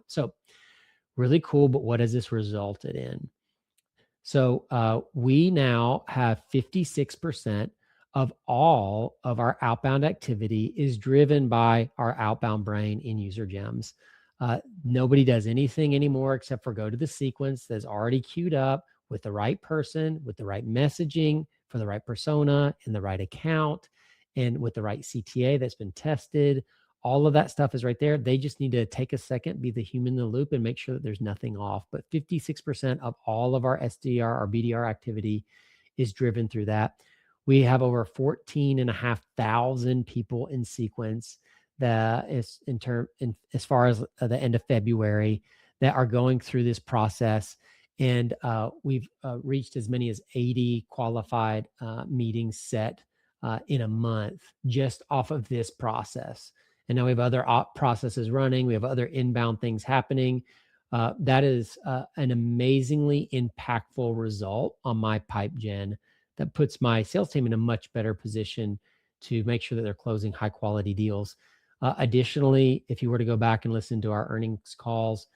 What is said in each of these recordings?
So really cool, but what has this resulted in? So we now have 56% of all of our outbound activity is driven by our outbound brain in UserGems. Nobody does anything anymore except for go to the sequence that's already queued up with the right person, with the right messaging for the right persona in the right account, and with the right CTA that's been tested. All of that stuff is right there. They just need to take a second, be the human in the loop, and make sure that there's nothing off. But 56% of all of our SDR or BDR activity is driven through that. We have over 14,500 people in sequence that is as far as the end of February that are going through this process. And we've reached as many as 80 qualified meetings set in a month just off of this process. And now we have other processes running. We have other inbound things happening. That is an amazingly impactful result on my pipe gen that puts my sales team in a much better position to make sure that they're closing high quality deals. Additionally, if you were to go back and listen to our earnings calls,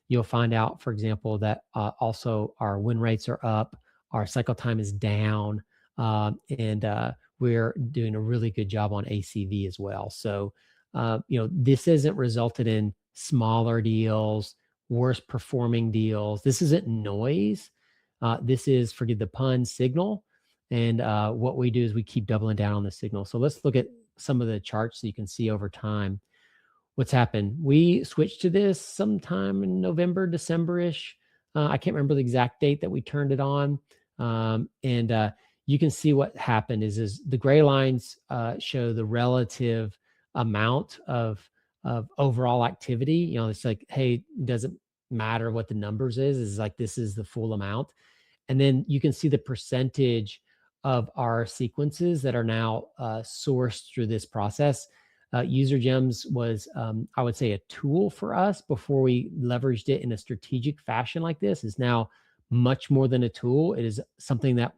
you'll find out, for example, that also our win rates are up, our cycle time is down, and we're doing a really good job on ACV as well. So, this isn't resulted in smaller deals, worse performing deals. This isn't noise. This is, forgive the pun, signal. And what we do is we keep doubling down on the signal. So let's look at some of the charts so you can see over time what's happened. We switched to this sometime in November, December-ish. I can't remember the exact date that we turned it on. And you can see what happened is the gray lines show the relative amount of overall activity. It's like, hey, it doesn't matter what the numbers is. It's like, this is the full amount. And then you can see the percentage of our sequences that are now sourced through this process. UserGems was, I would say, a tool for us before we leveraged it in a strategic fashion like this. Is now much more than a tool. It is something that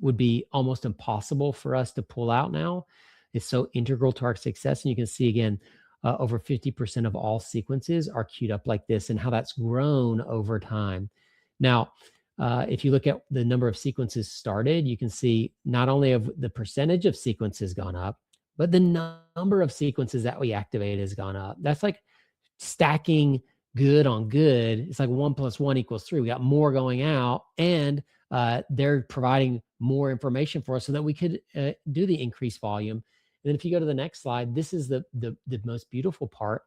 would be almost impossible for us to pull out now. It's so integral to our success. And you can see again, over 50% of all sequences are queued up like this and how that's grown over time. Now, if you look at the number of sequences started, you can see not only have the percentage of sequences gone up, but the number of sequences that we activate has gone up. That's like stacking good on good. It's like 1 + 1 = 3. We got more going out, and they're providing more information for us so that we could do the increased volume. And then if you go to the next slide, this is the most beautiful part,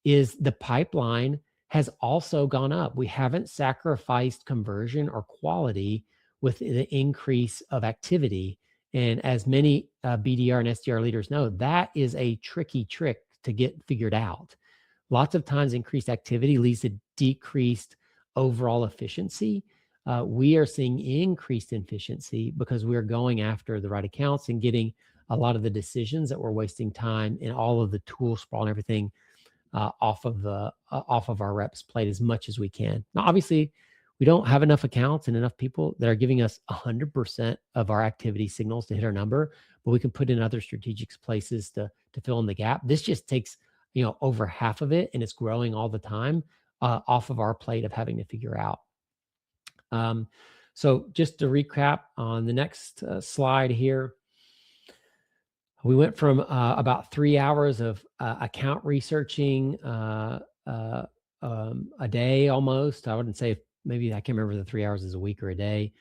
is the pipeline has also gone up. We haven't sacrificed conversion or quality with the increase of activity. And as many BDR and SDR leaders know, that is a tricky trick to get figured out. Lots of times increased activity leads to decreased overall efficiency. We are seeing increased efficiency because we're going after the right accounts and getting a lot of the decisions that we're wasting time and all of the tool sprawl and everything off of our reps' plate as much as we can. Now, obviously, we don't have enough accounts and enough people that are giving us 100% of our activity signals to hit our number, but we can put in other strategic places to fill in the gap. This just takes over half of it, and it's growing all the time off of our plate of having to figure out. So just to recap on the next slide here, we went from about 3 hours of account researching a day almost. I wouldn't say, maybe I can't remember the 3 hours is a week or a day.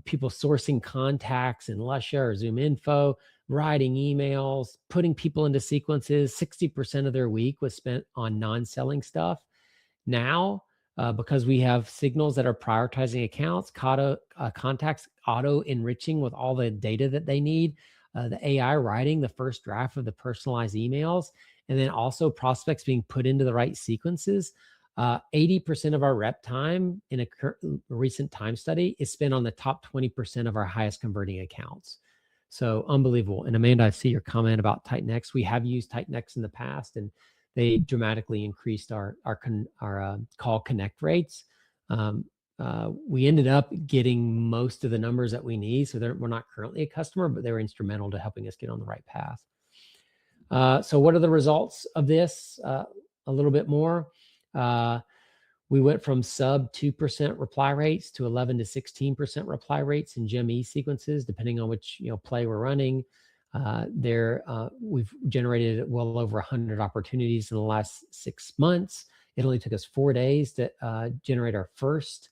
People sourcing contacts in Lusha or Zoom Info, writing emails, putting people into sequences. 60% of their week was spent on non-selling stuff. Now, because we have signals that are prioritizing accounts, contacts auto-enriching with all the data that they need, the AI writing the first draft of the personalized emails, and then also prospects being put into the right sequences. 80% of our rep time in a recent time study is spent on the top 20% of our highest converting accounts. So unbelievable. And Amanda, I see your comment about Titan-X. We have used Titan-X in the past, and they dramatically increased our call connect rates. We ended up getting most of the numbers that we need. So we're not currently a customer, but they were instrumental to helping us get on the right path. So what are the results of this? A little bit more. We went from sub 2% reply rates to 11 to 16% reply rates in GEM sequences, depending on which play we're running. We've generated well over 100 opportunities in the last 6 months. It only took us 4 days to generate our first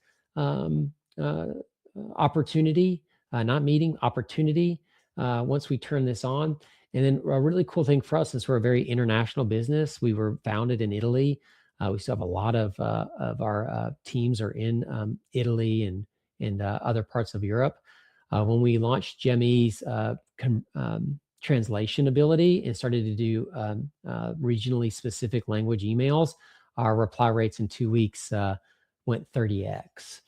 opportunity, not meeting, opportunity, once we turn this on. And then a really cool thing for us, since we're a very international business, we were founded in Italy. We still have a lot of our teams are in Italy and other parts of Europe. When we launched GEM's translation ability and started to do regionally specific language emails, our reply rates in 2 weeks went 30x.